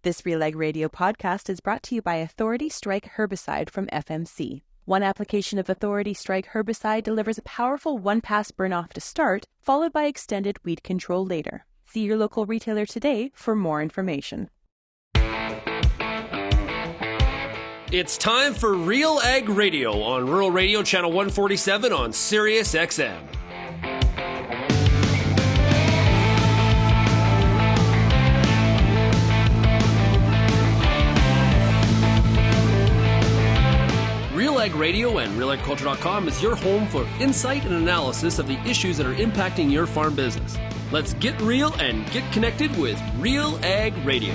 This RealAg Radio podcast is brought to you by Authority Strike Herbicide from FMC. One application of Authority Strike Herbicide delivers a powerful one-pass burn-off to start, followed by extended weed control later. See your local retailer today for more information. It's time for RealAg Radio on Rural Radio Channel 147 on Sirius XM. RealAg Radio and RealAgriculture.com is your home for insight and analysis of the issues that are impacting your farm business. Let's get real and get connected with RealAg Radio.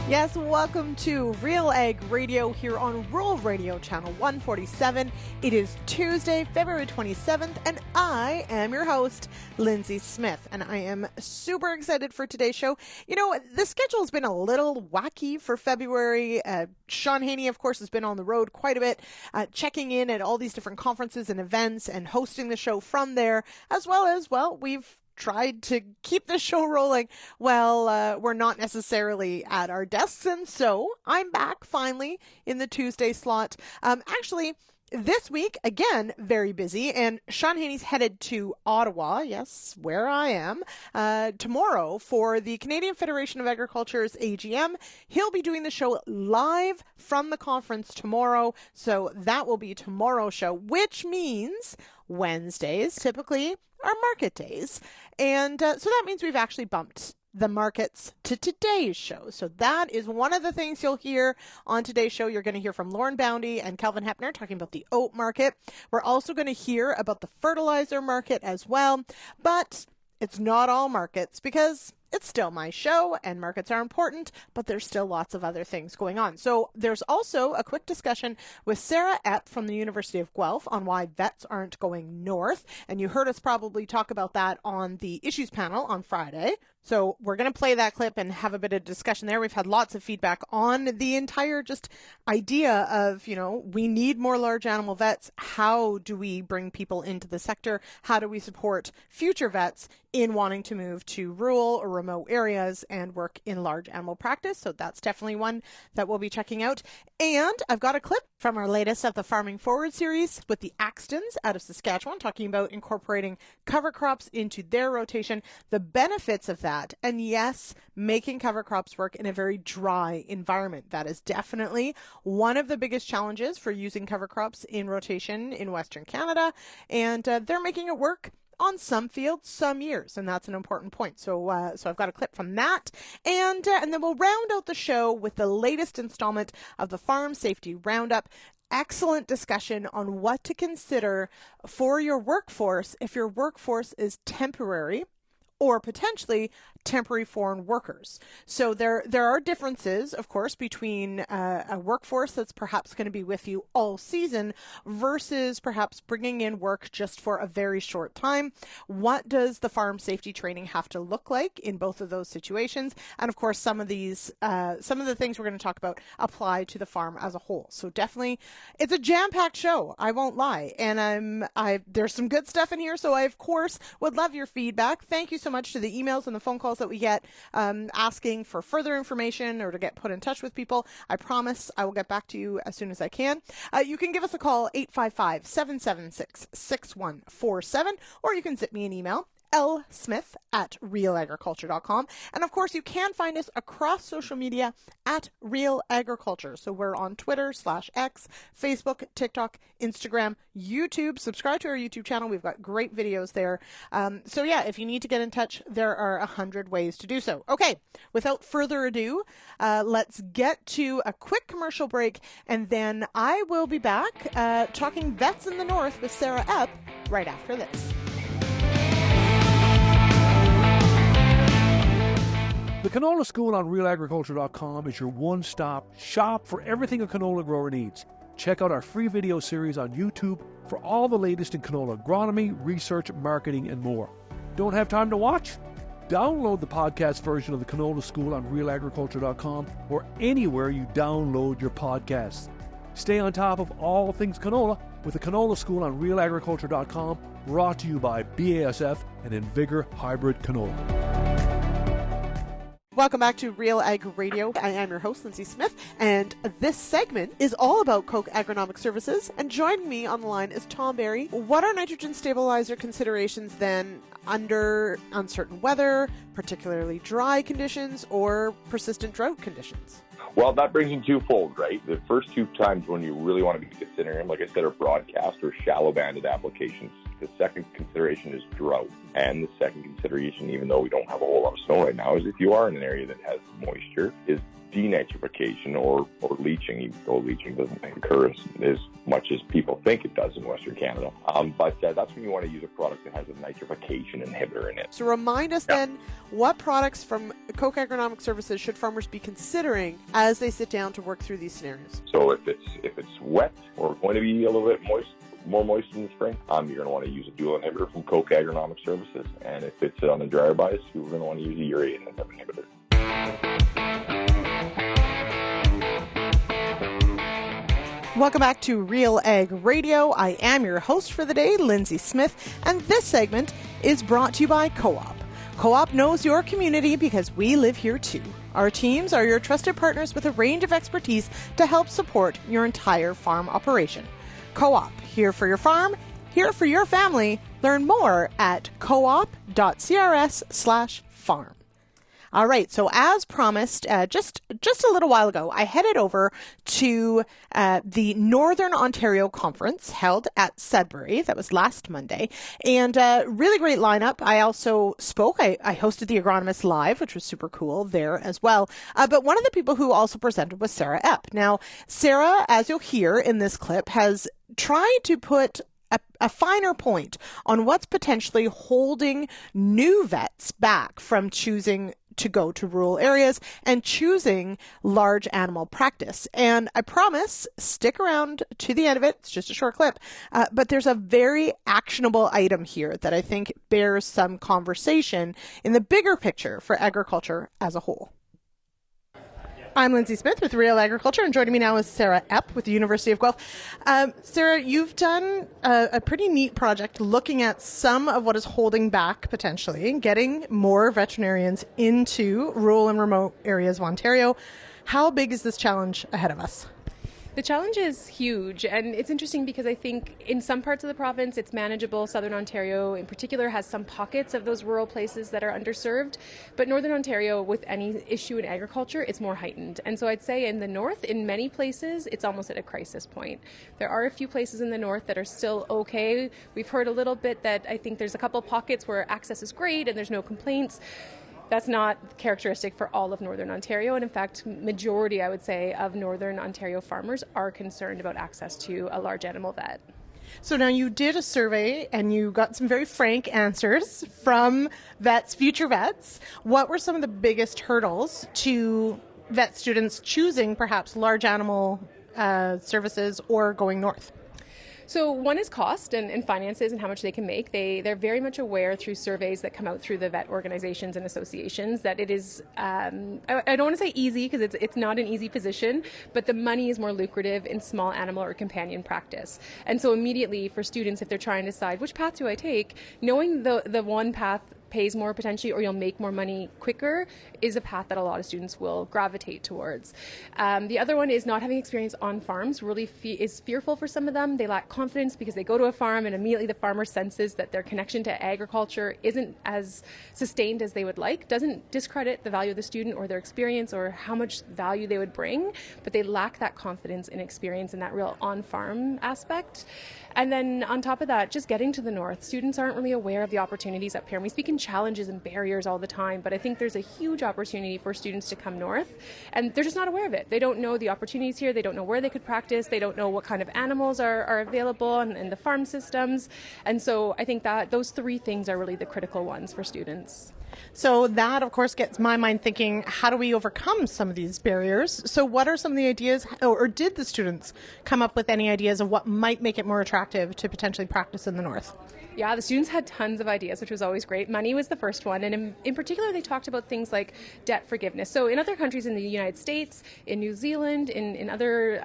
Yes, welcome to RealAg Radio here on Rural Radio Channel 147. It is Tuesday, February 27th, and I am your host, Lyndsey Smith, and I am super excited for today's show. You know, the schedule's been a little wacky for February. Sean Haney, of course, has been on the road quite a bit, checking in at all these different conferences and events and hosting the show from there, as well as, we've tried to keep the show rolling. We're not necessarily at our desks, and so I'm back finally in the Tuesday slot. Actually, this week, again, very busy, and Sean Haney's headed to Ottawa, yes, where I am, tomorrow for the Canadian Federation of Agriculture's AGM. He'll be doing the show live from the conference tomorrow, so that will be tomorrow's show, which means Wednesdays typically are market days. And so that means we've actually bumped the markets to today's show. So that is one of the things you'll hear on today's show. You're going to hear from Lauren Boundy and Calvin Hepner talking about the oat market. We're also going to hear about the fertilizer market as well. But it's not all markets because it's still my show and markets are important, but there's still lots of other things going on. So there's also a quick discussion with Sara Epp from the University of Guelph on why vets aren't going north. And you heard us probably talk about that on the issues panel on Friday. So we're going to play that clip and have a bit of discussion there. We've had lots of feedback on the entire just idea of, we need more large animal vets. How do we bring people into the sector? How do we support future vets in wanting to move to rural or remote areas and work in large animal practice? So that's definitely one that we'll be checking out. And I've got a clip from our latest of the Farming Forward series with the Axtens out of Saskatchewan, talking about incorporating cover crops into their rotation, the benefits of that, and yes, making cover crops work in a very dry environment. That is definitely one of the biggest challenges for using cover crops in rotation in Western Canada, and they're making it work on some fields, some years, and that's an important point. So I've got a clip from that, and then we'll round out the show with the latest installment of the Farm Safety Roundup. Excellent discussion on what to consider for your workforce if your workforce is temporary or potentially temporary foreign workers. So there are differences, of course, between a workforce that's perhaps going to be with you all season versus perhaps bringing in work just for a very short time. What does the farm safety training have to look like in both of those situations? And of course, some of the things we're going to talk about apply to the farm as a whole. So definitely, it's a jam-packed show, I won't lie. And there's some good stuff in here. So I, of course, would love your feedback. Thank you so much to the emails and the phone calls that we get asking for further information or to get put in touch with people. I promise I will get back to you as soon as I can. You can give us a call, 855-776-6147, or you can zip me an email, lsmith@realagriculture.com. And of course, you can find us across social media at Real Agriculture. So we're on Twitter /X, Facebook, TikTok, Instagram, YouTube. Subscribe to our YouTube channel. We've got great videos there. So yeah, if you need to get in touch, there are 100 ways to do so. Okay, without further ado, let's get to a quick commercial break, and then I will be back talking vets in the north with Sara Epp right after this. The Canola School on RealAgriculture.com is your one-stop shop for everything a canola grower needs. Check out our free video series on YouTube for all the latest in canola agronomy, research, marketing, and more. Don't have time to watch? Download the podcast version of the Canola School on RealAgriculture.com or anywhere you download your podcasts. Stay on top of all things canola with the Canola School on RealAgriculture.com, brought to you by BASF and Invigor Hybrid Canola. Welcome back to Real Ag Radio. I am your host, Lyndsey Smith, and this segment is all about Koch Agronomic Services. And joining me on the line is Tom Barry. What are nitrogen stabilizer considerations then under uncertain weather, particularly dry conditions or persistent drought conditions? Well, that brings in twofold, right? The first two times when you really want to be considering them, like I said, are broadcast or shallow banded applications. The second consideration is drought. And the second consideration, even though we don't have a whole lot of snow right now, is if you are in an area that has moisture, is denitrification or leaching, even though leaching doesn't occur as much as people think it does in Western Canada. But that's when you want to use a product that has a nitrification inhibitor in it. So remind us then, what products from Koch Agronomic Services should farmers be considering as they sit down to work through these scenarios? So if it's wet or going to be a little bit more moist in the spring, you're going to want to use a dual inhibitor from Koch Agronomic Services. And if it's on the drier bias, you're going to want to use a urea inhibitor. Welcome back to Real Ag Radio. I am your host for the day, Lyndsey Smith, and this segment is brought to you by Co-op. Co-op knows your community because we live here too. Our teams are your trusted partners with a range of expertise to help support your entire farm operation. Co-op, here for your farm, here for your family. Learn more at coop.crs/farm. All right, so as promised, just a little while ago, I headed over to the Northern Ontario Conference held at Sudbury. That was last Monday, and really great lineup. I also spoke. I hosted the Agronomist Live, which was super cool there as well. But one of the people who also presented was Sara Epp. Now, Sara, as you'll hear in this clip, has tried to put a finer point on what's potentially holding new vets back from choosing to go to rural areas and choosing large animal practice. And I promise, stick around to the end of it. It's just a short clip. But there's a very actionable item here that I think bears some conversation in the bigger picture for agriculture as a whole. I'm Lyndsey Smith with Real Agriculture, and joining me now is Sara Epp with the University of Guelph. Sara, you've done a pretty neat project looking at some of what is holding back, potentially, getting more veterinarians into rural and remote areas of Ontario. How big is this challenge ahead of us? The challenge is huge, and it's interesting because I think in some parts of the province it's manageable. Southern Ontario in particular has some pockets of those rural places that are underserved, but Northern Ontario, with any issue in agriculture, it's more heightened. And so I'd say in the north, in many places, it's almost at a crisis point. There are a few places in the north that are still okay. We've heard a little bit that I think there's a couple pockets where access is great and there's no complaints. That's not characteristic for all of Northern Ontario, and in fact, majority, I would say, of Northern Ontario farmers are concerned about access to a large animal vet. So now you did a survey and you got some very frank answers from vets, future vets. What were some of the biggest hurdles to vet students choosing perhaps large animal services or going north? So one is cost and finances and how much they can make. They're very much aware through surveys that come out through the vet organizations and associations that it is, I don't want to say easy because it's not an easy position, but the money is more lucrative in small animal or companion practice. And so immediately for students, if they're trying to decide which path do I take, knowing the one path pays more potentially or you'll make more money quicker is a path that a lot of students will gravitate towards. The other one is not having experience on farms really is fearful for some of them. They lack confidence because they go to a farm and immediately the farmer senses that their connection to agriculture isn't as sustained as they would like. Doesn't discredit the value of the student or their experience or how much value they would bring, but they lack that confidence and experience in that real on-farm aspect. And then on top of that, just getting to the north, students aren't really aware of the opportunities up here. And we speak in challenges and barriers all the time, but I think there's a huge opportunity for students to come north, and they're just not aware of it. They don't know the opportunities here. They don't know where they could practice. They don't know what kind of animals are available in the farm systems. And so I think that those three things are really the critical ones for students. So that, of course, gets my mind thinking, how do we overcome some of these barriers? So what are some of the ideas, or did the students come up with any ideas of what might make it more attractive to potentially practice in the north? Yeah, the students had tons of ideas, which was always great. Money was the first one, and in particular, they talked about things like debt forgiveness. So in other countries in the United States, in New Zealand, in other,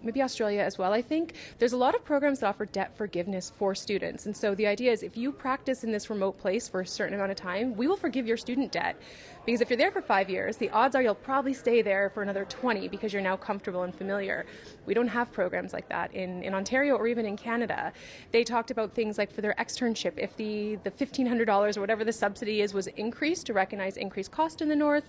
maybe Australia as well, I think, there's a lot of programs that offer debt forgiveness for students. And so the idea is if you practice in this remote place for a certain amount of time, we will forgive your student debt. Because if you're there for 5 years, the odds are you'll probably stay there for another 20 because you're now comfortable and familiar. We don't have programs like that in Ontario or even in Canada. They talked about things like for their externship, if the $1,500 or whatever the subsidy is was increased to recognize increased cost in the north,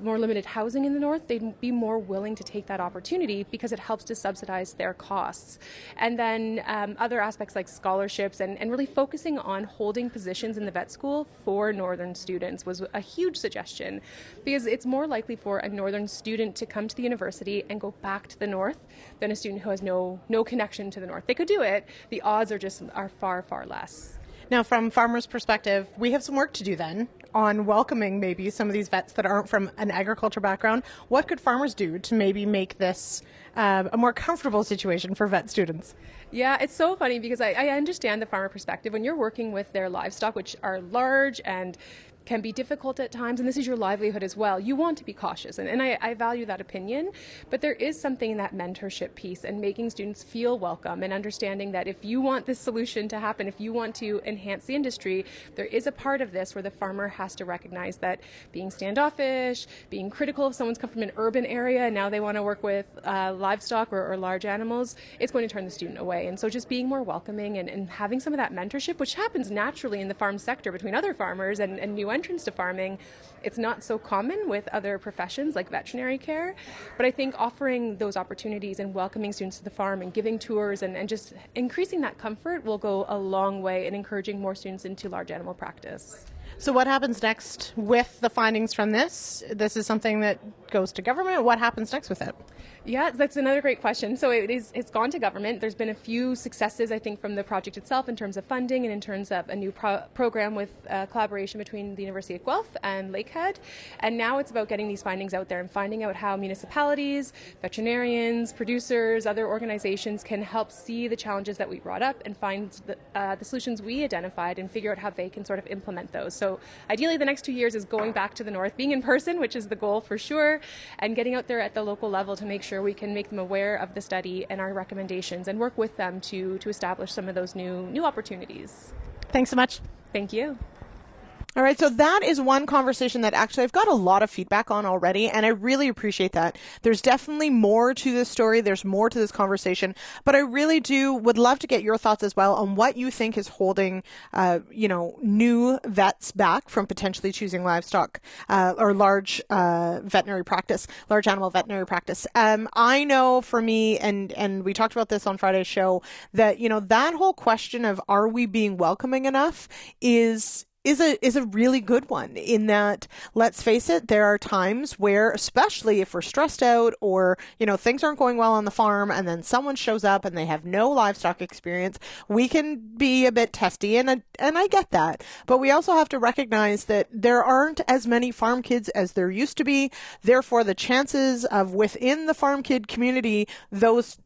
more limited housing in the north, they'd be more willing to take that opportunity because it helps to subsidize their costs. And then other aspects like scholarships and really focusing on holding positions in the vet school for northern students was a huge suggestion, because it's more likely for a northern student to come to the university and go back to the north than a student who has no connection to the north. They could do it. The odds are far, far less. Now, from farmers' perspective, we have some work to do then on welcoming maybe some of these vets that aren't from an agriculture background. What could farmers do to maybe make this a more comfortable situation for vet students? Yeah, it's so funny because I understand the farmer perspective. When you're working with their livestock, which are large and can be difficult at times, and this is your livelihood as well, you want to be cautious, and I value that opinion, but there is something in that mentorship piece and making students feel welcome and understanding that if you want this solution to happen, if you want to enhance the industry, there is a part of this where the farmer has to recognize that being standoffish, being critical if someone's come from an urban area and now they want to work with livestock or large animals, it's going to turn the student away. And so just being more welcoming and having some of that mentorship, which happens naturally in the farm sector between other farmers and new entrance to farming. It's not so common with other professions like veterinary care, but I think offering those opportunities and welcoming students to the farm and giving tours and just increasing that comfort will go a long way in encouraging more students into large animal practice. So what happens next with the findings from this? This is something that goes to government. What happens next with it? Yeah, that's another great question. So it's gone to government. There's been a few successes, I think, from the project itself in terms of funding and in terms of a new program with collaboration between the University of Guelph and Lakehead. And now it's about getting these findings out there and finding out how municipalities, veterinarians, producers, other organizations can help see the challenges that we brought up and find the solutions we identified and figure out how they can sort of implement those. So ideally the next 2 years is going back to the north, being in person, which is the goal for sure, and getting out there at the local level to make sure we can make them aware of the study and our recommendations and work with them to establish some of those new opportunities. Thanks so much. Thank you. All right, so that is one conversation that actually I've got a lot of feedback on already, and I really appreciate that. There's definitely more to this story. There's more to this conversation, but I really would love to get your thoughts as well on what you think is holding, new vets back from potentially choosing livestock or large veterinary practice, large animal veterinary practice. I know for me, and we talked about this on Friday's show, that that whole question of are we being welcoming enough is a really good one, in that, let's face it, there are times where, especially if we're stressed out or, things aren't going well on the farm and then someone shows up and they have no livestock experience, we can be a bit testy, and I get that. But we also have to recognize that there aren't as many farm kids as there used to be. Therefore, the chances of within the farm kid community, those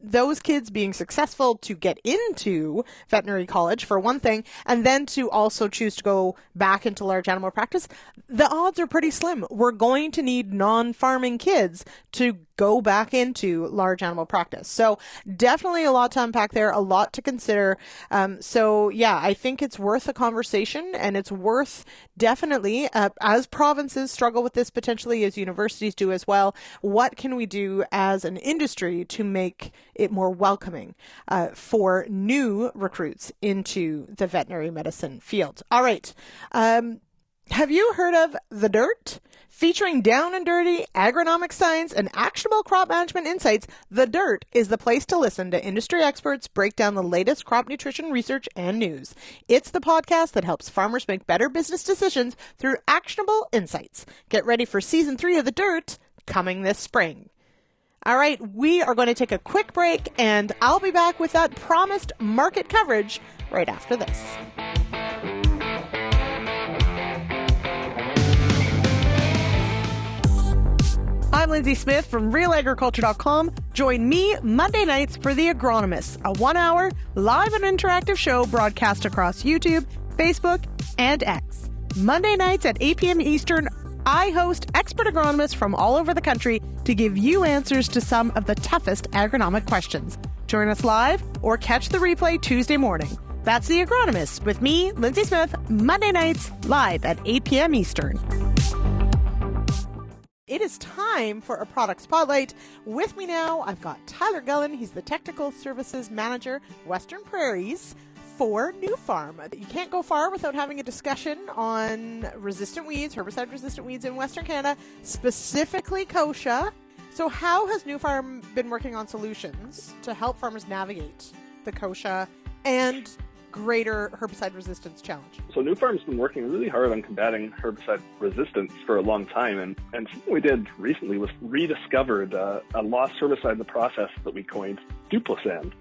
kids being successful to get into veterinary college, for one thing, and then to also choose to go back into large animal practice, the odds are pretty slim. We're going to need non-farming kids to go back into large animal practice. So definitely a lot to unpack there, a lot to consider. So yeah, I think it's worth a conversation, and it's worth definitely, as provinces struggle with this potentially, as universities do as well, what can we do as an industry to make it more welcoming for new recruits into the veterinary medicine field? All right. Have you heard of The Dirt? Featuring down and dirty agronomic science and actionable crop management insights, The Dirt is the place to listen to industry experts break down the latest crop nutrition research and news. It's the podcast that helps farmers make better business decisions through actionable insights. Get ready for season 3 of The Dirt, coming this spring. All right, we are going to take a quick break, and I'll be back with that promised market coverage right after this. I'm Lyndsey Smith from RealAgriculture.com. Join me Monday nights for The Agronomist, a 1-hour live and interactive show broadcast across YouTube, Facebook, and X. Monday nights at 8 p.m. Eastern, I host expert agronomists from all over the country to give you answers to some of the toughest agronomic questions. Join us live or catch the replay Tuesday morning. That's The Agronomist with me, Lyndsey Smith, Monday nights live at 8 p.m. Eastern. It is time for a product spotlight. With me now, I've got Tyler Gullen. He's the Technical Services Manager, Western Prairies for New Farm. You can't go far without having a discussion on resistant weeds, herbicide-resistant weeds in Western Canada, specifically kochia. So how has New Farm been working on solutions to help farmers navigate the kochia and greater herbicide resistance challenge? So New Farm's been working really hard on combating herbicide resistance for a long time, and something we did recently was rediscovered a lost herbicide in the process that we coined Duplosan.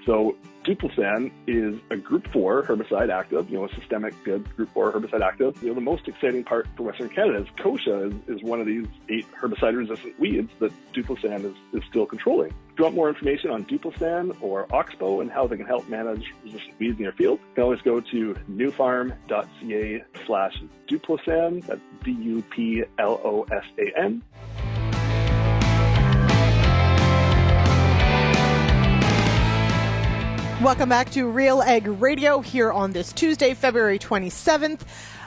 So Duplosan is a Group 4 herbicide active, a systemic good Group 4 herbicide active. The most exciting part for Western Canada is kochia is one of these 8 herbicide-resistant weeds that Duplosan is still controlling. If you want more information on Duplosan or Oxbow and how they can help manage resistant weeds in your field, you can always go to newfarm.ca/Duplosan, that's Duplosan. Welcome back to Real Ag Radio here on this Tuesday, February 27th.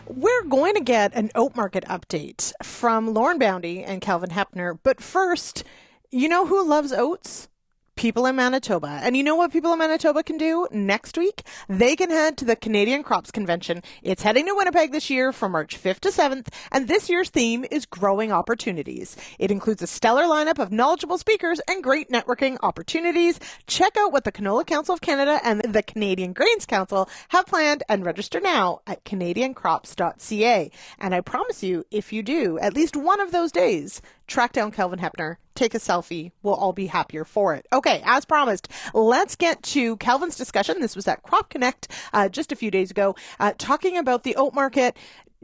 We're going to get an oat market update from Lauren Boundy and Calvin Hepner. But first, you know who loves oats? People in Manitoba. And you know what people in Manitoba can do next week? They can head to the Canadian Crops Convention. It's heading to Winnipeg this year from March 5th to 7th, and this year's theme is Growing Opportunities. It includes a stellar lineup of knowledgeable speakers and great networking opportunities. Check out what the Canola Council of Canada and the Canadian Grains Council have planned and register now at canadiancrops.ca. And I promise you, if you do at least one of those days, track down Calvin Hepner, take a selfie. We'll all be happier for it. Okay, as promised, let's get to Calvin's discussion. This was at Crop Connect just a few days ago, talking about the oat market.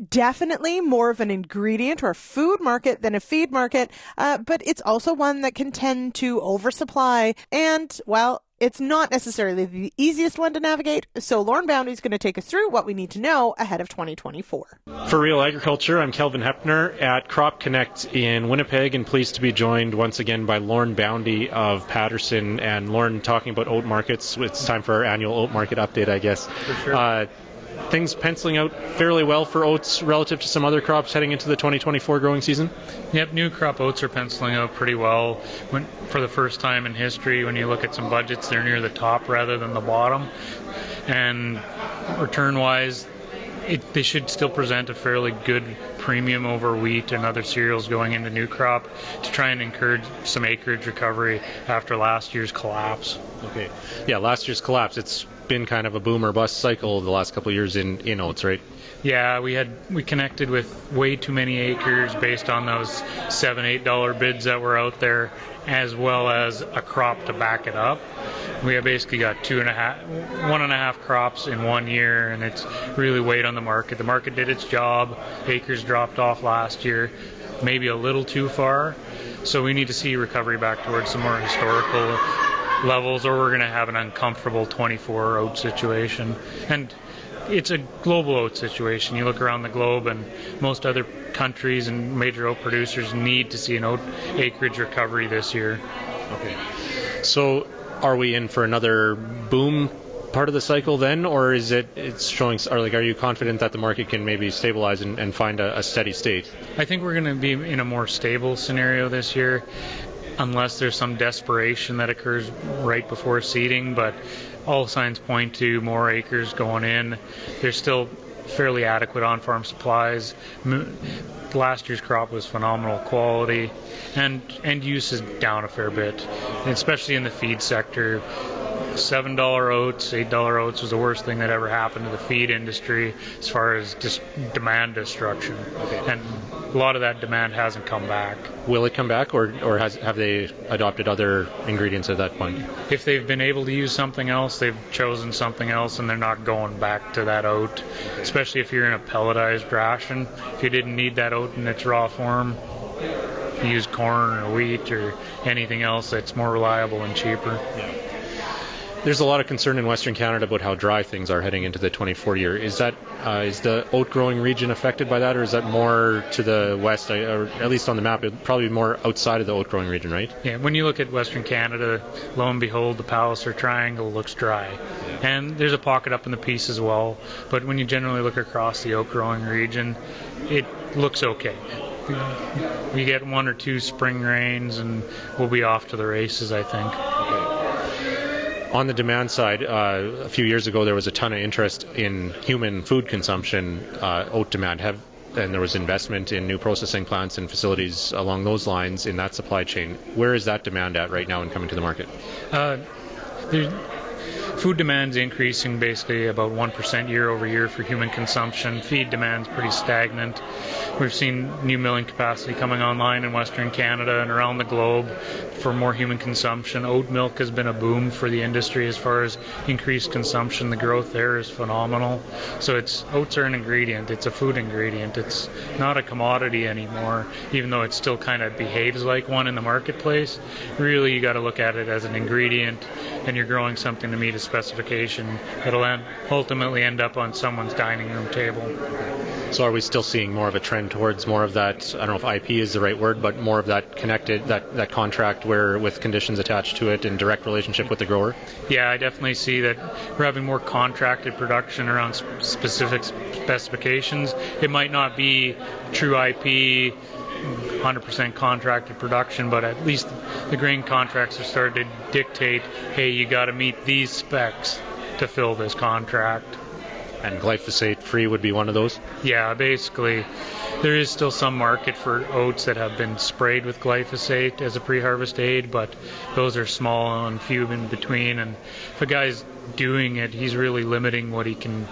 Definitely more of an ingredient or a food market than a feed market, but it's also one that can tend to oversupply. And, well, it's not necessarily the easiest one to navigate, so Lauren Boundy is going to take us through what we need to know ahead of 2024. For Real Agriculture, I'm Calvin Hepner at Crop Connect in Winnipeg, and pleased to be joined once again by Lauren Boundy of Patterson. And Lauren, talking about oat markets, it's time for our annual oat market update, I guess. For sure. Things penciling out fairly well for oats relative to some other crops heading into the 2024 growing season? Yep, new crop oats are penciling out pretty well. For the first time in history, when you look at some budgets, they're near the top rather than the bottom. And return-wise, they should still present a fairly good premium over wheat and other cereals going into new crop to try and encourage some acreage recovery after last year's collapse. Okay. Yeah, last year's collapse, it's been kind of a boom or bust cycle the last couple of years in oats, right? Yeah, we connected with way too many acres based on those $7-8 bids that were out there, as well as a crop to back it up. We have basically got 1.5 crops in 1 year, and it's really weighed on the market. The market did its job. Acres dropped off last year, maybe a little too far. So we need to see recovery back towards some more historical levels, or we're going to have an uncomfortable 24 oat situation. And it's a global oat situation. You look around the globe, and most other countries and major oat producers need to see an oat acreage recovery this year. Okay. So are we in for another boom part of the cycle then, or is it's showing, or are you confident that the market can maybe stabilize and find a steady state? I think we're going to be in a more stable scenario this year, unless there's some desperation that occurs right before seeding, but all signs point to more acres going in. There's still fairly adequate on-farm supplies. Last year's crop was phenomenal quality, and end use is down a fair bit, especially in the feed sector. $7 oats, $8 oats was the worst thing that ever happened to the feed industry as far as demand destruction. Okay. And a lot of that demand hasn't come back. Will it come back, or have they adopted other ingredients at that point? If they've been able to use something else, they've chosen something else, and they're not going back to that oat, especially if you're in a pelletized ration. If you didn't need that oat in its raw form, use corn or wheat or anything else that's more reliable and cheaper. Yeah. There's a lot of concern in Western Canada about how dry things are heading into the 24 year. Is the oat growing region affected by that, or is that more to the west, or at least on the map, it'd probably be more outside of the oat growing region, right? Yeah, when you look at Western Canada, lo and behold, the Palliser Triangle looks dry. Yeah. And there's a pocket up in the Peace as well, but when you generally look across the oat growing region, it looks okay. We get 1 or 2 spring rains and we'll be off to the races, I think. Okay. On the demand side, a few years ago there was a ton of interest in human food consumption, oat demand, and there was investment in new processing plants and facilities along those lines in that supply chain. Where is that demand at right now and coming to the market? Food demand's increasing basically about 1% year over year for human consumption. Feed demand's pretty stagnant. We've seen new milling capacity coming online in Western Canada and around the globe for more human consumption. Oat milk has been a boom for the industry as far as increased consumption. The growth there is phenomenal. So oats are an ingredient. It's a food ingredient. It's not a commodity anymore, even though it still kind of behaves like one in the marketplace. Really, you got to look at it as an ingredient, and you're growing something to meet a specification that'll ultimately end up on someone's dining room table. So are we still seeing more of a trend towards more of that, I don't know if IP is the right word, but more of that connected, that contract where with conditions attached to it and direct relationship with the grower? Yeah, I definitely see that we're having more contracted production around specific specifications. It might not be true IP, 100% contracted production, but at least the grain contracts are starting to dictate, hey, you got to meet these specs to fill this contract. And glyphosate-free would be one of those? Yeah, basically. There is still some market for oats that have been sprayed with glyphosate as a pre-harvest aid, but those are small and few in between. And if a guy's doing it, he's really limiting where he can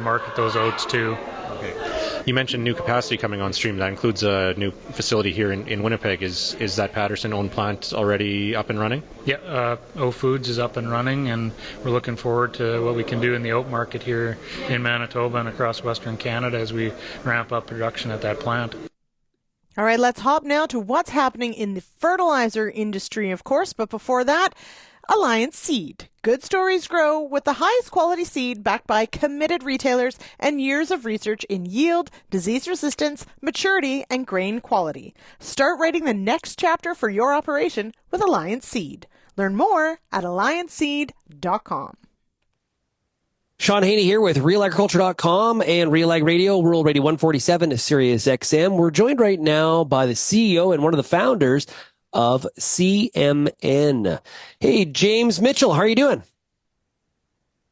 market those oats to. Okay. You mentioned new capacity coming on stream. That includes a new facility here in Winnipeg. Is that Patterson-owned plant already up and running? Yeah, O Foods is up and running, and we're looking forward to what we can do in the oat market here in Manitoba and across Western Canada as we ramp up production at that plant. All right, let's hop now to what's happening in the fertilizer industry, of course. But before that, Alliance Seed. Good stories grow with the highest quality seed backed by committed retailers and years of research in yield, disease resistance, maturity, and grain quality. Start writing the next chapter for your operation with Alliance Seed. Learn more at allianceseed.com. Sean Haney here with RealAgriculture.com and RealAg Radio, World Radio 147 to Sirius XM. We're joined right now by the CEO and one of the founders of CMN. Hey, James Mitchell, how are you doing?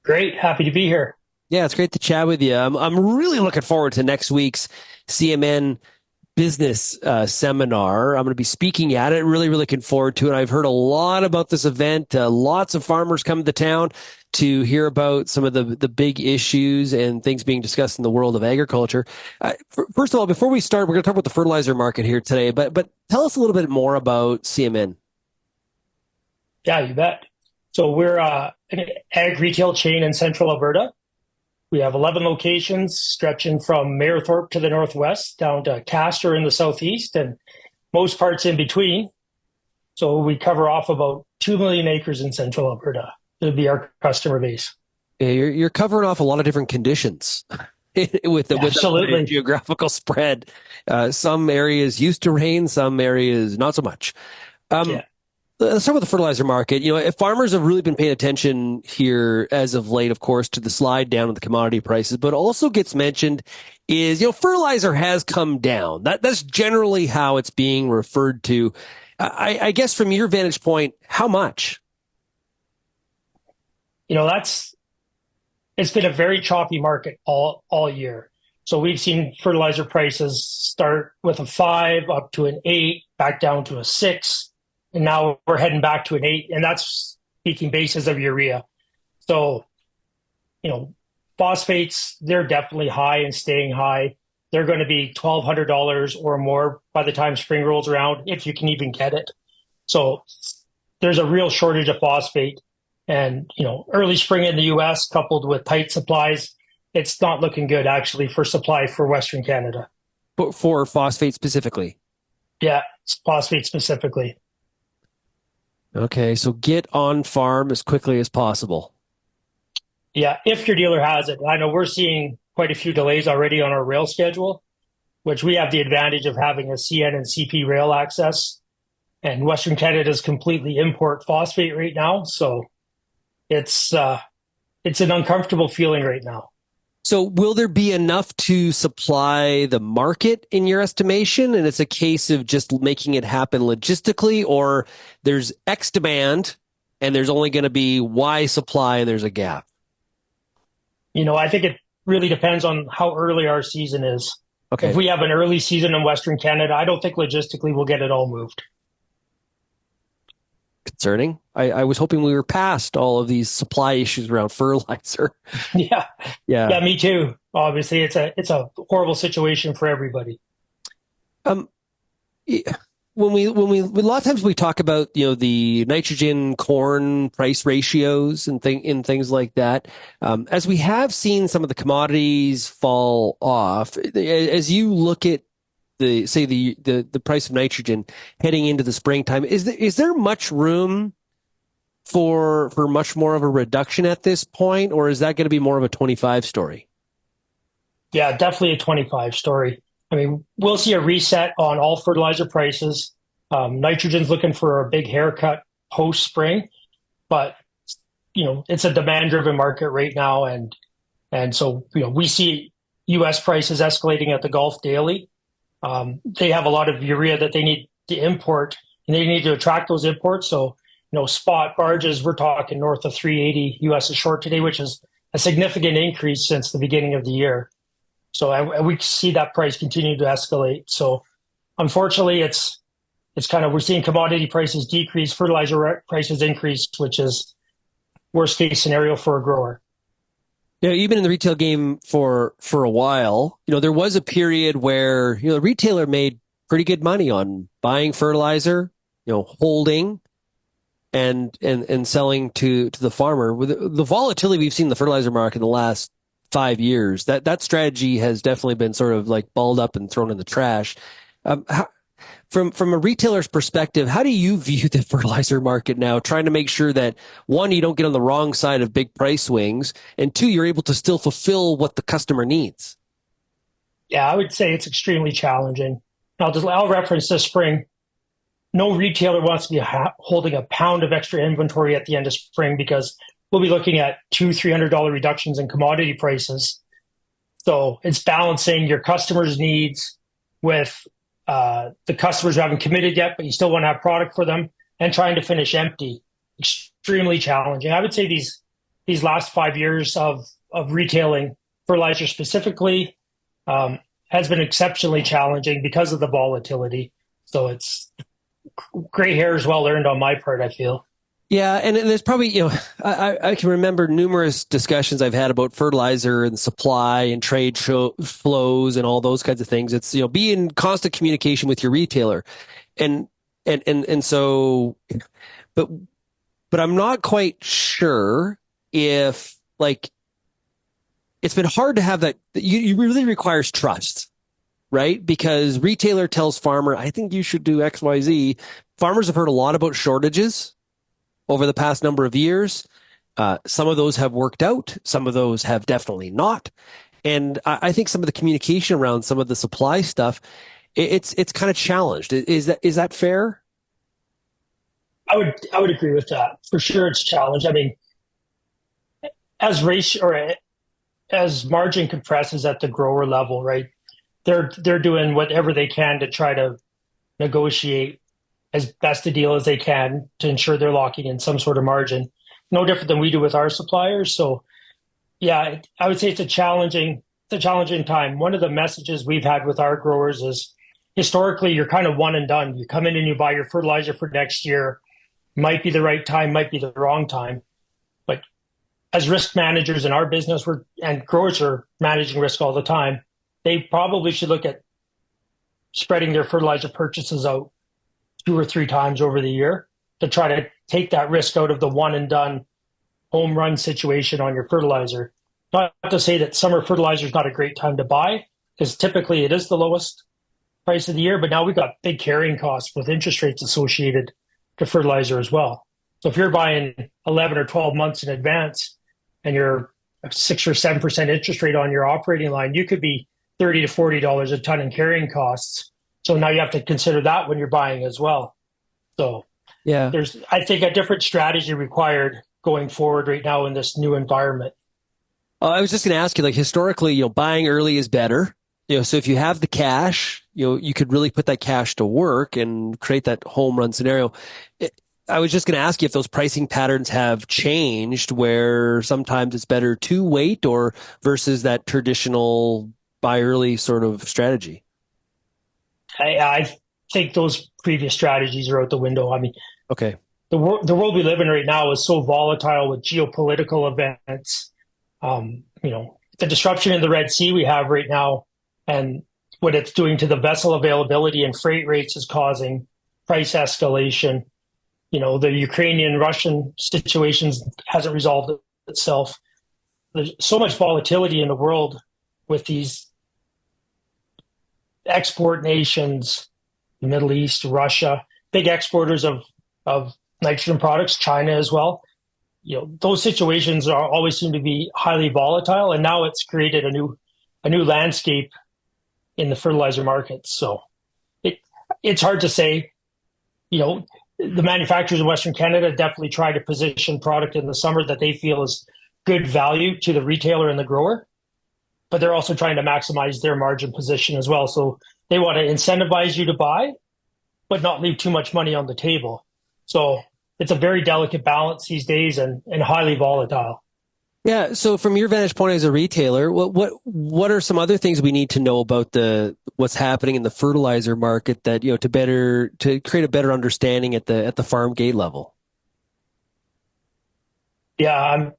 Great. Happy to be here. Yeah, it's great to chat with you. I'm really looking forward to next week's CMN business seminar. I'm going to be speaking at it. Really looking forward to it. I've heard a lot about this event. Lots of farmers come to town to hear about some of the big issues and things being discussed in the world of agriculture. First of all, before we start, we're going to talk about the fertilizer market here today, but tell us a little bit more about CMN. Yeah, you bet. So we're an ag retail chain in central Alberta. We have 11 locations stretching from Mayerthorpe to the northwest down to Castor in the southeast and most parts in between. So we cover off about 2 million acres in central Alberta. It'll be our customer base. Yeah, you're covering off a lot of different conditions with the geographical spread. Some areas used to rain, some areas not so much. Let's start with the fertilizer market. You know, if farmers have really been paying attention here as of late, of course, to the slide down in the commodity prices, but also gets mentioned is, fertilizer has come down. That's generally how it's being referred to. I guess from your vantage point, how much? It's been a very choppy market all year. So we've seen fertilizer prices start with a 5 up to an 8, back down to a 6. And now we're heading back to an 8, and that's speaking basis of urea. So, phosphates, they're definitely high and staying high. They're going to be $1,200 or more by the time spring rolls around, if you can even get it. So there's a real shortage of phosphate. And, early spring in the U.S. coupled with tight supplies, it's not looking good, actually, for supply for Western Canada. But for phosphate specifically? Yeah. phosphate specifically. Okay, so get on farm as quickly as possible. Yeah, if your dealer has it. I know we're seeing quite a few delays already on our rail schedule, which we have the advantage of having a CN and CP rail access. And Western Canada is completely import phosphate right now. So it's an uncomfortable feeling right now. So will there be enough to supply the market in your estimation? And it's a case of just making it happen logistically, or there's X demand and there's only going to be Y supply and there's a gap? I think it really depends on how early our season is. Okay. If we have an early season in Western Canada, I don't think logistically we'll get it all moved. Concerning. I was hoping we were past all of these supply issues around fertilizer. Yeah, me too. Obviously, it's a horrible situation for everybody. When we a lot of times we talk about the nitrogen corn price ratios and things like that. As we have seen some of the commodities fall off, as you look at the price of nitrogen heading into the springtime, is there much room for much more of a reduction at this point, or is that going to be more of a 25 story? Yeah, definitely a 25 story. I mean, we'll see a reset on all fertilizer prices. Nitrogen's looking for a big haircut post spring, but it's a demand driven market right now, and so we see U.S. prices escalating at the Gulf daily. They have a lot of urea that they need to import, and they need to attract those imports. So, spot barges, we're talking north of 380 U.S. a short today, which is a significant increase since the beginning of the year. So we see that price continue to escalate. So unfortunately, it's kind of, we're seeing commodity prices decrease, fertilizer prices increase, which is worst case scenario for a grower. You've been in the retail game for a while. There was a period where, the retailer made pretty good money on buying fertilizer, holding and selling to the farmer. With the volatility we've seen in the fertilizer market in the last 5 years, that strategy has definitely been sort of like balled up and thrown in the trash. From a retailer's perspective, how do you view the fertilizer market now, trying to make sure that, one, you don't get on the wrong side of big price swings, and two, you're able to still fulfill what the customer needs? Yeah, I would say it's extremely challenging. I'll reference this spring. No retailer wants to be holding a pound of extra inventory at the end of spring, because we'll be looking at $200-$300 reductions in commodity prices. So it's balancing your customers' needs with the customers who haven't committed yet, but you still want to have product for them, and trying to finish empty. Extremely challenging. I would say these last 5 years of retailing, fertilizer specifically, has been exceptionally challenging because of the volatility. So it's gray hairs well earned on my part, I feel. Yeah, and there's probably, I can remember numerous discussions I've had about fertilizer and supply and trade flows and all those kinds of things. It's, be in constant communication with your retailer. And so, but I'm not quite sure if, it's been hard to have that. You really requires trust, right? Because retailer tells farmer, I think you should do X, Y, Z. Farmers have heard a lot about shortages over the past number of years. Some of those have worked out. Some of those have definitely not. And I think some of the communication around some of the supply stuff, it's kind of challenged. Is that fair? I would agree with that. For sure, it's challenged. I mean, as margin compresses at the grower level, right? They're doing whatever they can to try to negotiate as best a deal as they can to ensure they're locking in some sort of margin. No different than we do with our suppliers. So yeah, I would say it's a challenging time. One of the messages we've had with our growers is, historically, you're kind of one and done. You come in and you buy your fertilizer for next year. Might be the right time, might be the wrong time. But as risk managers in our business, and growers are managing risk all the time, they probably should look at spreading their fertilizer purchases out 2 or 3 times over the year to try to take that risk out of the one and done home run situation on your fertilizer. Not to say that summer fertilizer is not a great time to buy, because typically it is the lowest. price of the year, but now we've got big carrying costs with interest rates associated to fertilizer as well. So if you're buying 11 or 12 months in advance and you're 6 or 7% interest rate on your operating line, you could be $30 to $40 a ton in carrying costs. So now you have to consider that when you're buying as well. So yeah, there's, I think, a different strategy required going forward right now in this new environment. I was just going to ask you, like, historically, buying early is better. So if you have the cash, you could really put that cash to work and create that home run scenario. I was just going to ask you if those pricing patterns have changed, where sometimes it's better to wait or versus that traditional buy early sort of strategy. I think those previous strategies are out the window. I mean, okay. The world we live in right now is so volatile with geopolitical events. The disruption in the Red Sea we have right now and what it's doing to the vessel availability and freight rates is causing price escalation. The Ukrainian-Russian situation hasn't resolved itself. There's so much volatility in the world with these export nations, the Middle East, Russia, big exporters of nitrogen products, China as well. Those situations always seem to be highly volatile, and now it's created a new landscape in the fertilizer markets. So it's hard to say. The manufacturers in Western Canada definitely try to position product in the summer that they feel is good value to the retailer and the grower, but they're also trying to maximize their margin position as well. So they want to incentivize you to buy, but not leave too much money on the table. So it's a very delicate balance these days and highly volatile. Yeah. So from your vantage point as a retailer, what are some other things we need to know about what's happening in the fertilizer market that, to create a better understanding at the farm gate level? Yeah.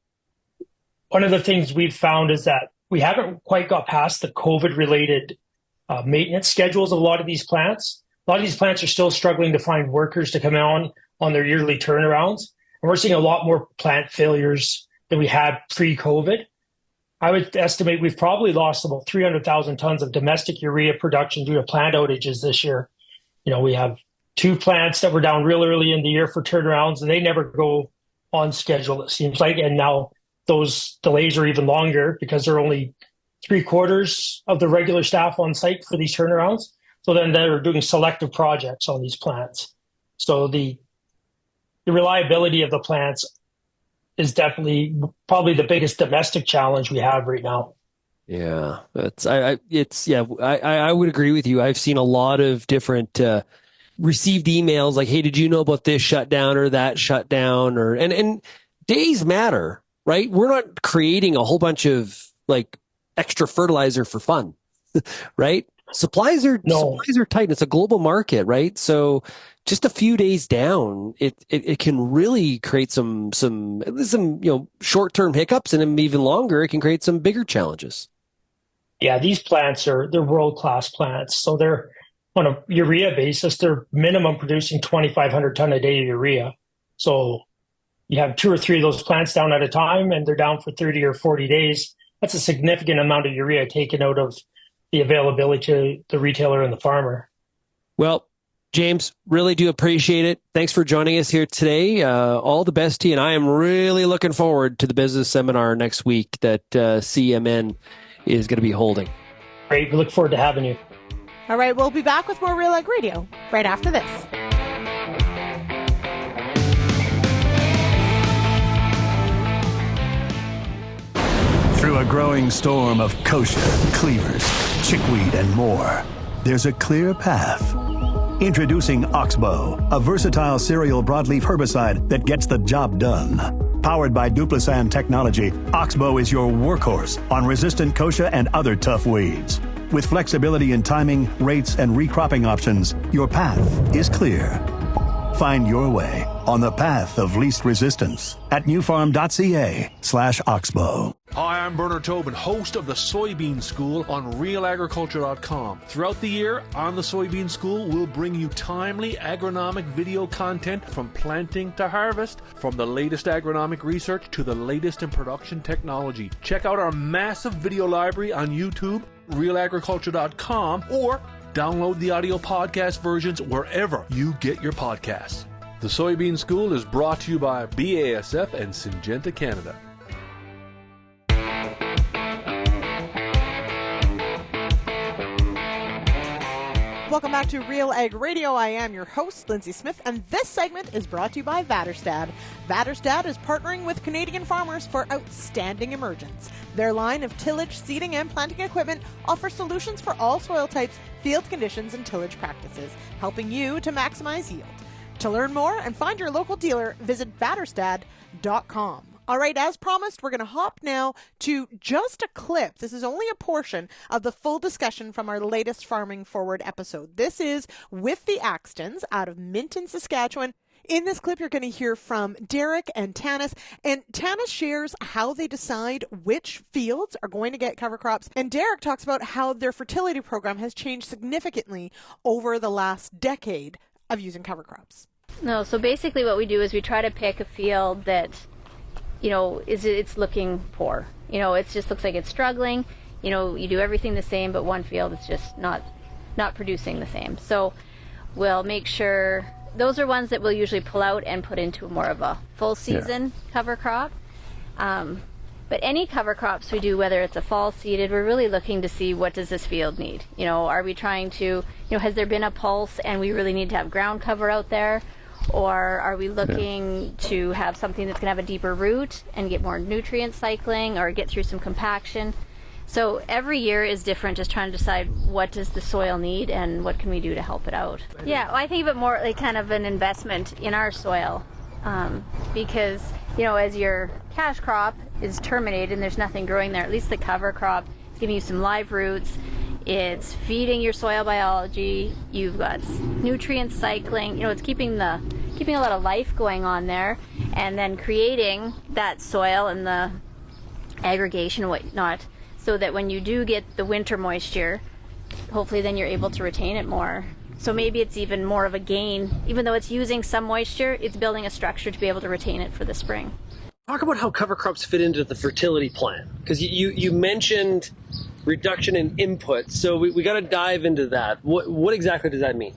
One of the things we've found is that we haven't quite got past the COVID-related maintenance schedules of a lot of these plants. A lot of these plants are still struggling to find workers to come on their yearly turnarounds. And we're seeing a lot more plant failures than we had pre-COVID. I would estimate we've probably lost about 300,000 tons of domestic urea production due to plant outages this year. We have 2 plants that were down real early in the year for turnarounds, and they never go on schedule, it seems like. And now those delays are even longer because they're only 3/4 of the regular staff on site for these turnarounds. So then they're doing selective projects on these plants. So the reliability of the plants is definitely probably the biggest domestic challenge we have right now. Yeah, I would agree with you. I've seen a lot of different received emails like, "Hey, did you know about this shutdown or that shutdown?" And days matter, right? We're not creating a whole bunch of like extra fertilizer for fun, right? Supplies are tight. It's a global market, right? So just a few days down, it can really create some short-term hiccups, and then even longer, it can create some bigger challenges. Yeah, these plants they're world-class plants. So they're on a urea basis, they're minimum producing 2,500 ton a day of urea. So you have 2 or 3 of those plants down at a time, and they're down for 30 or 40 days. That's a significant amount of urea taken out of the availability to the retailer and the farmer. Well, James, really do appreciate it. Thanks for joining us here today. All the best to you. And I am really looking forward to the business seminar next week that CMN is going to be holding. Great. We look forward to having you. All right. We'll be back with more RealAg Radio right after this. Through a growing storm of kochia, cleavers, chickweed, and more, there's a clear path. Introducing Oxbow, a versatile cereal broadleaf herbicide that gets the job done. Powered by Duplisan technology, Oxbow is your workhorse on resistant kochia and other tough weeds. With flexibility in timing, rates, and recropping options, your path is clear. Find your way on the path of least resistance at newfarm.ca/Oxbow. Hi, I'm Bernard Tobin, host of the Soybean School on RealAgriculture.com. Throughout the year, on the Soybean School, we'll bring you timely agronomic video content from planting to harvest, from the latest agronomic research to the latest in production technology. Check out our massive video library on YouTube, RealAgriculture.com, or Download the audio podcast versions wherever you get your podcasts. The Soybean School is brought to you by BASF and Syngenta Canada. Welcome back to Real Ag Radio. I am your host, Lyndsey Smith, and this segment is brought to you by Vaterstad. Vaterstad is partnering with Canadian farmers for outstanding emergence. Their line of tillage, seeding, and planting equipment offers solutions for all soil types, field conditions, and tillage practices, helping you to maximize yield. To learn more and find your local dealer, visit vaterstad.com. All right, as promised, we're going to hop now to just a clip. This is only a portion of the full discussion from our latest Farming Forward episode. This is with the Axtens out of Minton, Saskatchewan. In this clip, you're going to hear from Derek and Tanis, and Tanis shares how they decide which fields are going to get cover crops, and Derek talks about how their fertility program has changed significantly over the last decade of using cover crops. No, so basically what we do is we try to pick a field that, you know, it's looking poor. You know, it just looks like it's struggling. You know, you do everything the same, but one field is just not producing the same. So we'll make sure those are ones that we'll usually pull out and put into more of a full season cover crop. But any cover crops we do, whether it's a fall seeded, we're really looking to see what does this field need. You know, are we trying to, you know, has there been a pulse and we really need to have ground cover out there? Or are we looking to have something that's going to have a deeper root and get more nutrient cycling or get through some compaction? So every year is different, just trying to decide what does the soil need and what can we do to help it out. Yeah, well, I think of it more like kind of an investment in our soil because, you know, as your cash crop is terminated and there's nothing growing there, at least the cover crop is giving you some live roots. It's feeding your soil biology. You've got nutrient cycling. You know, it's keeping a lot of life going on there, and then creating that soil and the aggregation and whatnot, so that when you do get the winter moisture, hopefully then you're able to retain it more. So maybe it's even more of a gain, even though it's using some moisture. It's building a structure to be able to retain it for the spring. Talk about how cover crops fit into the fertility plan, because you mentioned reduction in input, so we got to dive into that. What exactly does that mean?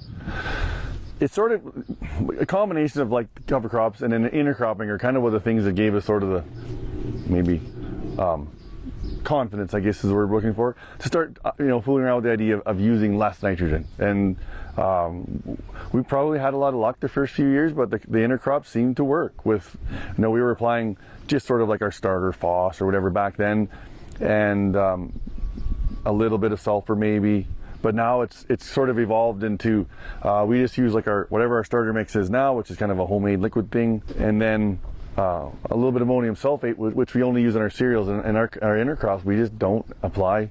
It's sort of a combination of like cover crops and then intercropping are kind of one of the things that gave us sort of the maybe confidence, I guess is the word we're looking for, to start fooling around with the idea of using less nitrogen. And we probably had a lot of luck the first few years, but the intercrops seemed to work. With we were applying just sort of like our starter phos or whatever back then, and a little bit of sulfur maybe, but now it's sort of evolved into we just use like whatever our starter mix is now, which is kind of a homemade liquid thing, and then a little bit of ammonium sulfate, which we only use in our cereals, and our intercrops we just don't apply.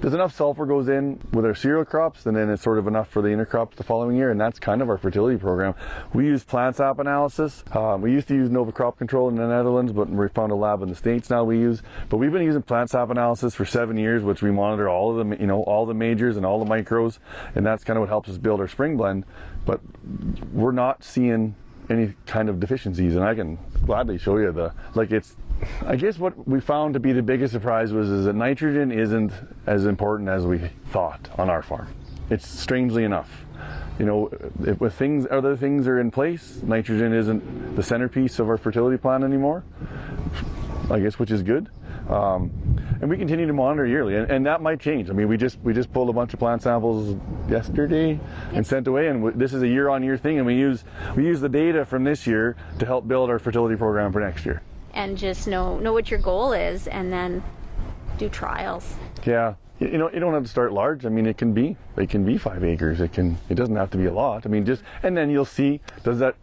There's enough sulfur goes in with our cereal crops, and then it's sort of enough for the intercrops the following year, and that's kind of our fertility program. We use plant sap analysis. We used to use Nova Crop Control in the Netherlands, but we found a lab in the States now we use. But we've been using plant sap analysis for 7 years, which we monitor all of the all the majors and all the micros, and that's kind of what helps us build our spring blend. But we're not seeing any kind of deficiencies, and I can gladly show you I guess what we found to be the biggest surprise is that nitrogen isn't as important as we thought on our farm. It's strangely enough. If other things are in place, nitrogen isn't the centerpiece of our fertility plan anymore, I guess, which is good. And we continue to monitor yearly, and that might change. I mean, we just pulled a bunch of plant samples yesterday and sent away, and this is a year-on-year thing, and we use the data from this year to help build our fertility program for next year. And just know what your goal is, and then do trials. Yeah. You don't have to start large. I mean, it can be 5 acres. It doesn't have to be a lot. I mean, and then you'll see,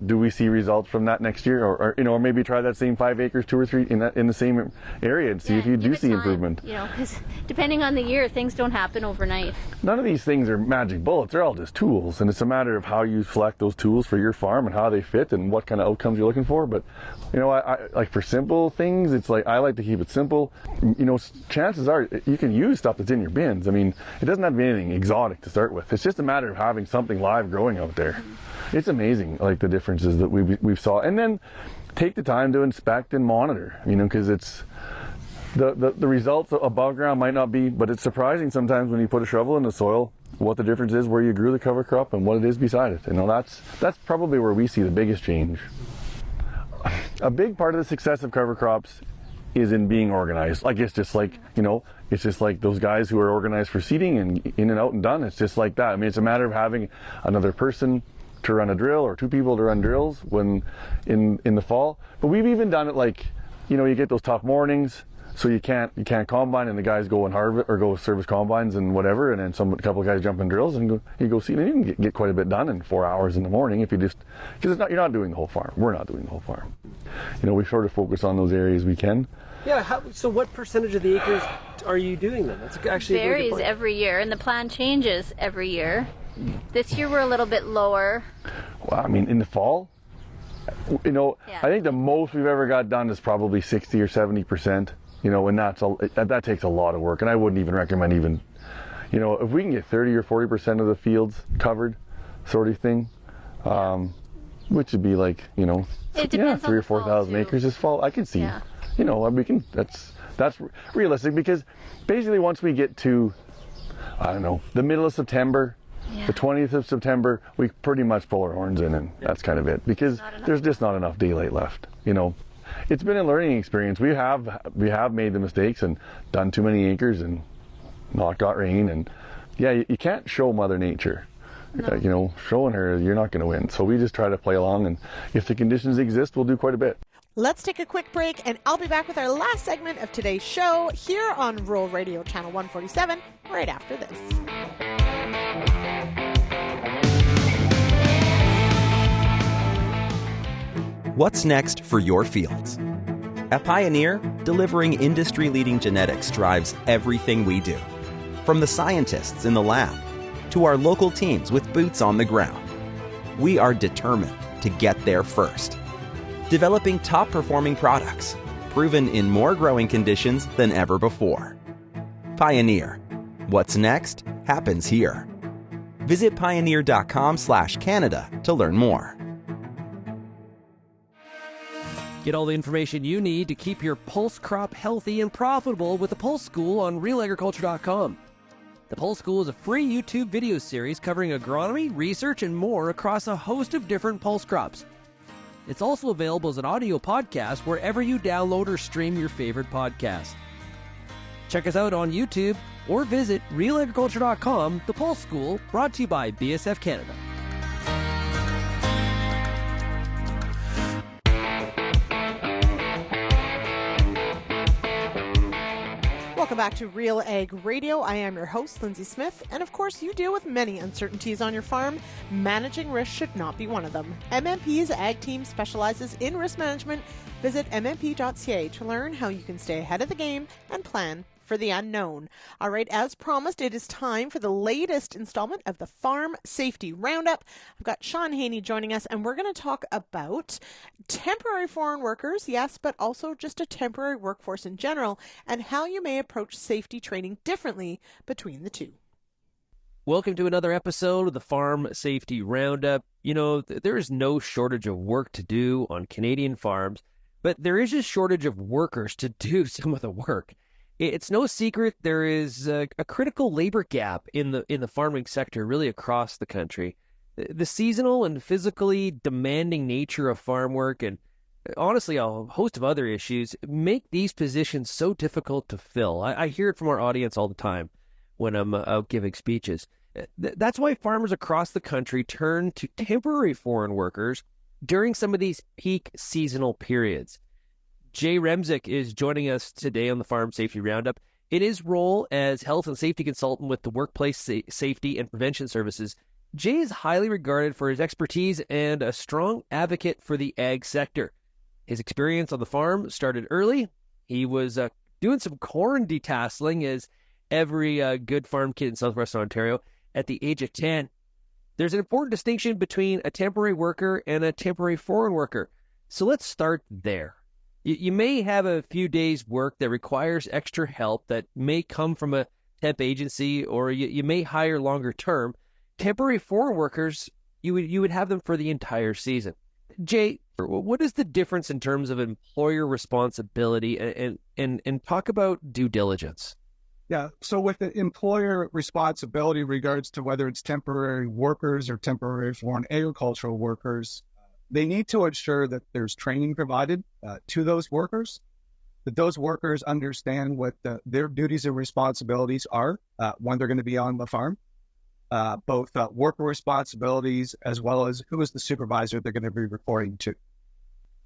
do we see results from that next year, or maybe try that same 5 acres, 2 or 3 in the same area and see if you do see improvement. Because depending on the year, things don't happen overnight. None of these things are magic bullets. They're all just tools, and it's a matter of how you select those tools for your farm and how they fit and what kind of outcomes you're looking for. But I like for simple things, it's like I like to keep it simple. Chances are you can use stuff that's in your bins. I mean, it doesn't have to be anything exotic to start with. It's just a matter of having something live growing out there. It's amazing, like the differences that we've saw. And then take the time to inspect and monitor, because it's the results above ground might not be, but it's surprising sometimes when you put a shovel in the soil what the difference is where you grew the cover crop and what it is beside it. That's probably where we see the biggest change. A big part of the success of cover crops is in being organized. It's just like those guys who are organized for seeding and in and out and done. It's just like that. I mean, it's a matter of having another person to run a drill or two people to run drills when in the fall. But we've even done it you get those tough mornings, so you can't combine, and the guys go and harvest or go service combines and whatever, and then a couple of guys jump in drills and you go seed, and you can get quite a bit done in 4 hours in the morning if you just, because you're not doing the whole farm. We're not doing the whole farm. We sort of focus on those areas we can. Yeah. So what percentage of the acres are you doing then? That's actually varies every year, and the plan changes every year. This year we're a little bit lower. Well, I mean, in the fall, I think the most we've ever got done is probably 60 or 70%. And that takes a lot of work, and I wouldn't even recommend if we can get 30 or 40% of the fields covered, sort of thing, which would be like 3,000 or 4,000 acres this fall. I can see, we can. That's realistic, because basically once we get to, I don't know, the middle of September. Yeah. The 20th of September, we pretty much pull our horns in, and that's kind of it, because there's just not enough daylight left. It's been a learning experience. We have made the mistakes and done too many acres and not got rain, and you can't show Mother Nature. No. Showing her you're not going to win. So we just try to play along, and if the conditions exist, we'll do quite a bit. Let's take a quick break, and I'll be back with our last segment of today's show here on Rural Radio Channel 147 right after this. What's next for your fields? At Pioneer, delivering industry-leading genetics drives everything we do. From the scientists in the lab to our local teams with boots on the ground, we are determined to get there first. Developing top-performing products, proven in more growing conditions than ever before. Pioneer. What's next happens here. Visit pioneer.com/Canada to learn more. Get all the information you need to keep your pulse crop healthy and profitable with the Pulse School on RealAgriculture.com. The Pulse School is a free YouTube video series covering agronomy, research, and more across a host of different pulse crops. It's also available as an audio podcast wherever you download or stream your favorite podcast. Check us out on YouTube or visit RealAgriculture.com. The Pulse School, brought to you by BSF Canada. Welcome back to Real Ag Radio. I am your host, Lyndsey Smith, and of course you deal with many uncertainties on your farm. Managing risk should not be one of them. MMP's Ag team specializes in risk management. Visit mmp.ca to learn how you can stay ahead of the game and plan for the unknown. All right, as promised, it is time for the latest installment of the Farm Safety Roundup. I've got Sean Haney joining us, and we're going to talk about temporary foreign workers, yes, but also just a temporary workforce in general, and how you may approach safety training differently between the two. Welcome to another episode of the Farm Safety Roundup. There is no shortage of work to do on Canadian farms, but there is a shortage of workers to do some of the work. It's no secret there is a critical labor gap in the farming sector really across the country. The seasonal and physically demanding nature of farm work and honestly a host of other issues make these positions so difficult to fill. I hear it from our audience all the time when I'm out giving speeches. That's why farmers across the country turn to temporary foreign workers during some of these peak seasonal periods. Jay Remsik is joining us today on the Farm Safety Roundup. In his role as health and safety consultant with the Workplace Safety and Prevention Services, Jay is highly regarded for his expertise and a strong advocate for the ag sector. His experience on the farm started early. He was doing some corn detasseling, as every good farm kid in southwestern Ontario, at the age of 10. There's an important distinction between a temporary worker and a temporary foreign worker. So let's start there. You may have a few days' work that requires extra help that may come from a temp agency, or you may hire longer term. Temporary foreign workers, you would have them for the entire season. Jay, what is the difference in terms of employer responsibility and talk about due diligence? Yeah. So with the employer responsibility in regards to whether it's temporary workers or temporary foreign agricultural workers, they need to ensure that there's training provided to those workers, that those workers understand what their duties and responsibilities are when they're going to be on the farm, both worker responsibilities as well as who is the supervisor they're going to be reporting to.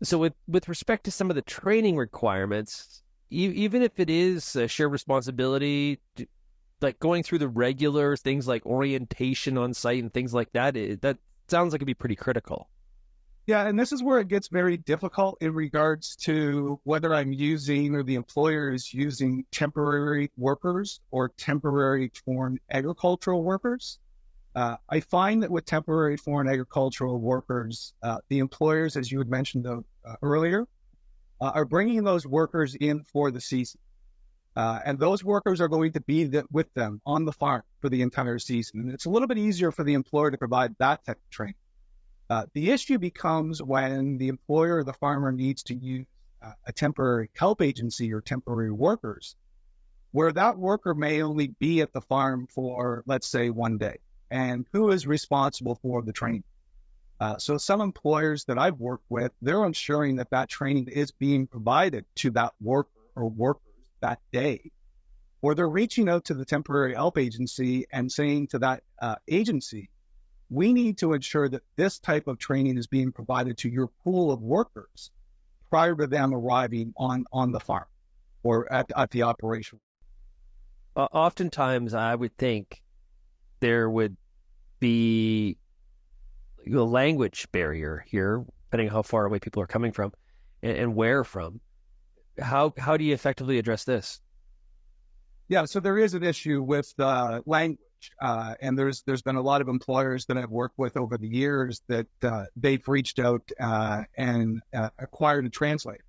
So with respect to some of the training requirements, even if it is a shared responsibility, like going through the regular things like orientation on site and things like that, that sounds like it'd be pretty critical. Yeah, and this is where it gets very difficult in regards to whether I'm using or the employer is using temporary workers or temporary foreign agricultural workers. I find that with temporary foreign agricultural workers, the employers, as you had mentioned earlier, are bringing those workers in for the season. And those workers are going to be with them on the farm for the entire season. And it's a little bit easier for the employer to provide that type of training. The issue becomes when the employer or the farmer needs to use a temporary help agency or temporary workers, where that worker may only be at the farm for, let's say, one day. And who is responsible for the training? So some employers that I've worked with, they're ensuring that that training is being provided to that worker or workers that day, or they're reaching out to the temporary help agency and saying to that agency, we need to ensure that this type of training is being provided to your pool of workers prior to them arriving on the farm or at the operation. Oftentimes, I would think there would be a language barrier here, depending on how far away people are coming from and where from. How do you effectively address this? Yeah, so there is an issue with language. And there's been a lot of employers that I've worked with over the years that they've reached out and acquired a translator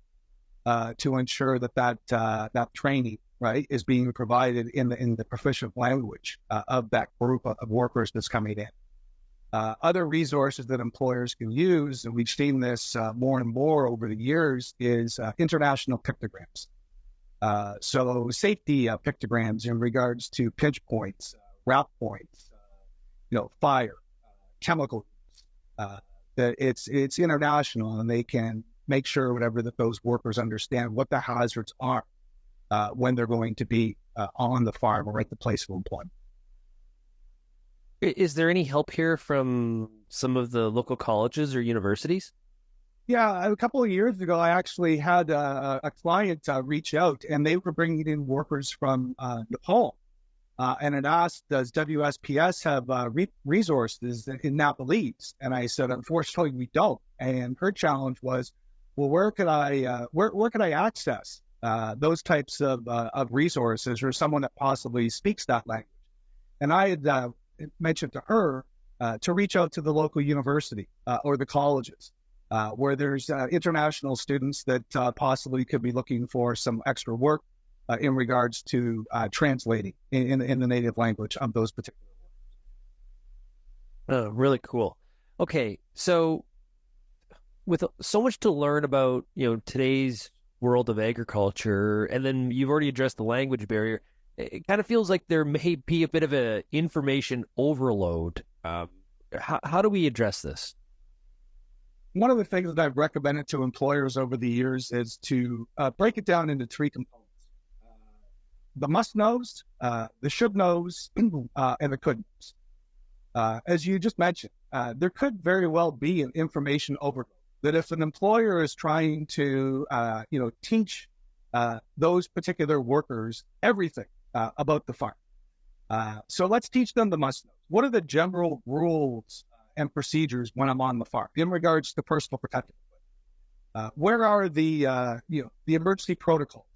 to ensure that training, right, is being provided in the proficient language of that group of workers that's coming in. Other resources that employers can use, and we've seen this more and more over the years, is international pictograms. So safety pictograms in regards to pinch points, route points, fire, chemical use, that it's international, and they can make sure whatever that those workers understand what the hazards are when they're going to be on the farm or at the place of employment. Is there any help here from some of the local colleges or universities? Yeah, a couple of years ago, I actually had a client reach out, and they were bringing in workers from Nepal. And it asked, does WSPS have resources in Nepalese? And I said, unfortunately, we don't. And her challenge was, well, where could I access those types of resources, or someone that possibly speaks that language? And I had mentioned to her to reach out to the local university or the colleges where there's international students that possibly could be looking for some extra work in regards to translating in the native language of those particular words. Oh, really cool. Okay, so with so much to learn about, today's world of agriculture, and then you've already addressed the language barrier, it kind of feels like there may be a bit of an information overload. How do we address this? One of the things that I've recommended to employers over the years is to break it down into three components. The must-knows, the should-knows, and the could-knows. As you just mentioned, there could very well be an information overload, that if an employer is trying to, teach those particular workers everything about the farm. So let's teach them the must-knows. What are the general rules and procedures when I'm on the farm in regards to personal protective equipment? Where are the emergency protocols,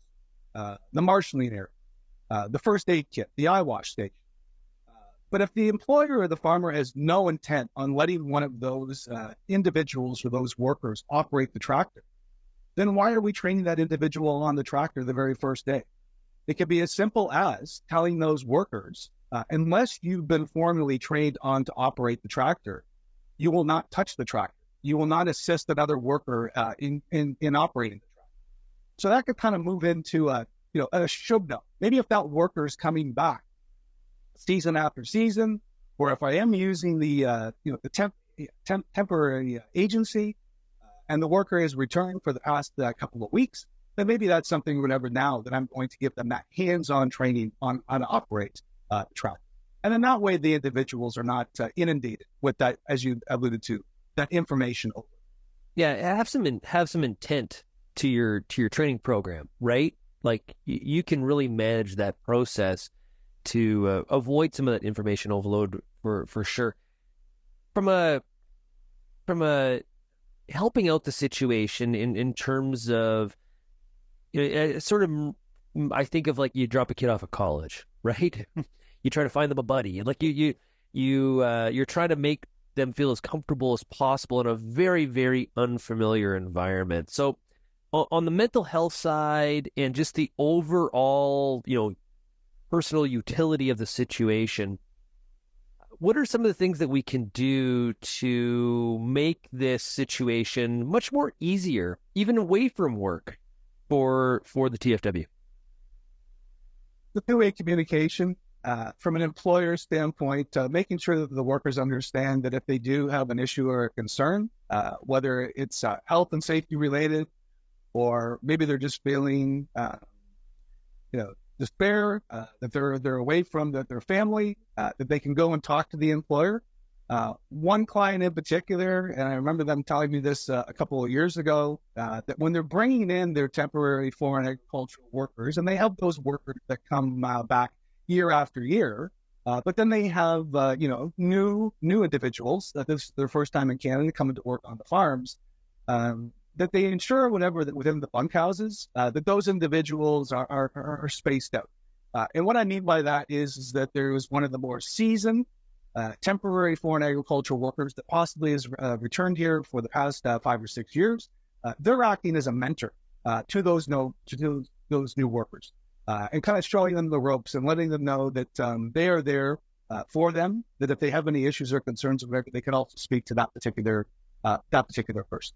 the marshalling area? The first aid kit, the eye wash station. But if the employer or the farmer has no intent on letting one of those individuals or those workers operate the tractor, then why are we training that individual on the tractor the very first day? It could be as simple as telling those workers, unless you've been formally trained on to operate the tractor, you will not touch the tractor. You will not assist another worker in operating the tractor. So that could kind of move into should know. Maybe if that worker is coming back season after season, or if I am using the temporary agency, and the worker is returned for the past couple of weeks, then maybe that's something whenever now that I'm going to give them that hands-on training on how to operate the tractor. And then that way the individuals are not inundated with that, as you alluded to, that information over. Yeah, have some intent to your training program, right? Like you can really manage that process to avoid some of that information overload for sure. From a helping out the situation in terms of, sort of, I think of like you drop a kid off of college, right? You try to find them a buddy, and like you're trying to make them feel as comfortable as possible in a very, very unfamiliar environment. So on the mental health side and just the overall, personal utility of the situation, what are some of the things that we can do to make this situation much more easier, even away from work, for the TFW? The two-way communication. From an employer standpoint, making sure that the workers understand that if they do have an issue or a concern, whether it's health and safety related, or maybe they're just feeling, despair, that they're away from their family, that they can go and talk to the employer. One client in particular, and I remember them telling me this a couple of years ago, that when they're bringing in their temporary foreign agricultural workers, and they have those workers that come back year after year, but then they have, new individuals that this is their first time in Canada coming to work on the farms, that they ensure whenever that within the bunkhouses, that those individuals are spaced out. And what I mean by that is that there was one of the more seasoned temporary foreign agricultural workers that possibly has returned here for the past 5 or 6 years. They're acting as a mentor to those new workers. And kind of showing them the ropes and letting them know that they are there for them, that if they have any issues or concerns or whatever, they can also speak to that particular person.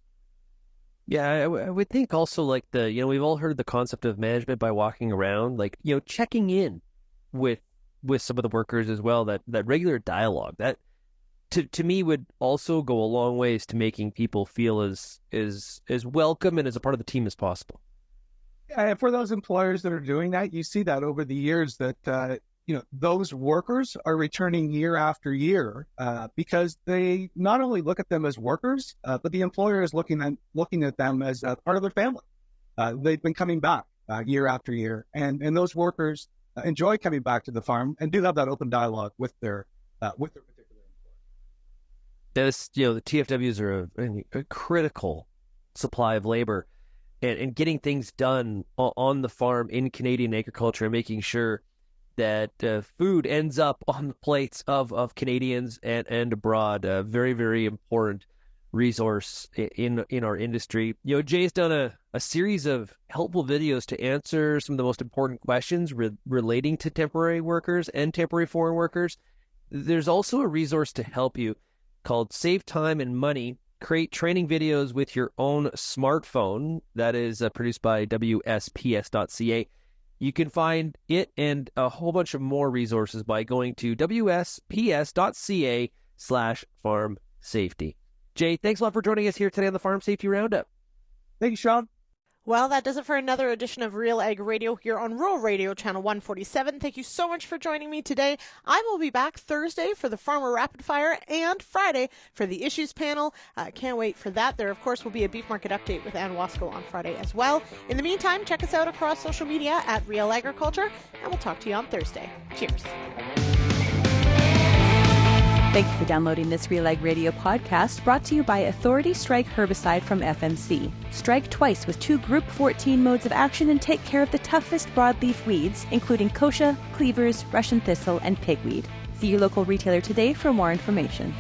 Yeah, I would think also like we've all heard the concept of management by walking around, like, checking in with some of the workers as well, that regular dialogue, that to me would also go a long ways to making people feel as welcome and as a part of the team as possible. And for those employers that are doing that, you see that over the years that, those workers are returning year after year because they not only look at them as workers, but the employer is looking at them as part of their family. They've been coming back year after year, and those workers enjoy coming back to the farm and do have that open dialogue with their particular employer. This, the TFWs are a critical supply of labor. And getting things done on the farm in Canadian agriculture and making sure that food ends up on the plates of Canadians and abroad, a very, very important resource in our industry. Jay's done a series of helpful videos to answer some of the most important questions relating to temporary workers and temporary foreign workers. There's also a resource to help you called Save Time and Money. Create training videos with your own smartphone. That is produced by WSPS.ca. You can find it and a whole bunch of more resources by going to WSPS.ca/farm safety. Jay, thanks a lot for joining us here today on the Farm Safety Roundup. Thank you, Sean. Well, that does it for another edition of Real Ag Radio here on Rural Radio Channel 147. Thank you so much for joining me today. I will be back Thursday for the Farmer Rapid Fire and Friday for the Issues Panel. Can't wait for that. There, of course, will be a beef market update with Ann Wasco on Friday as well. In the meantime, check us out across social media at Real Agriculture, and we'll talk to you on Thursday. Cheers. Thank you for downloading this RealAg Radio podcast, brought to you by Authority Strike Herbicide from FMC. Strike twice with 2 Group 14 modes of action and take care of the toughest broadleaf weeds, including kochia, cleavers, Russian thistle, and pigweed. See your local retailer today for more information.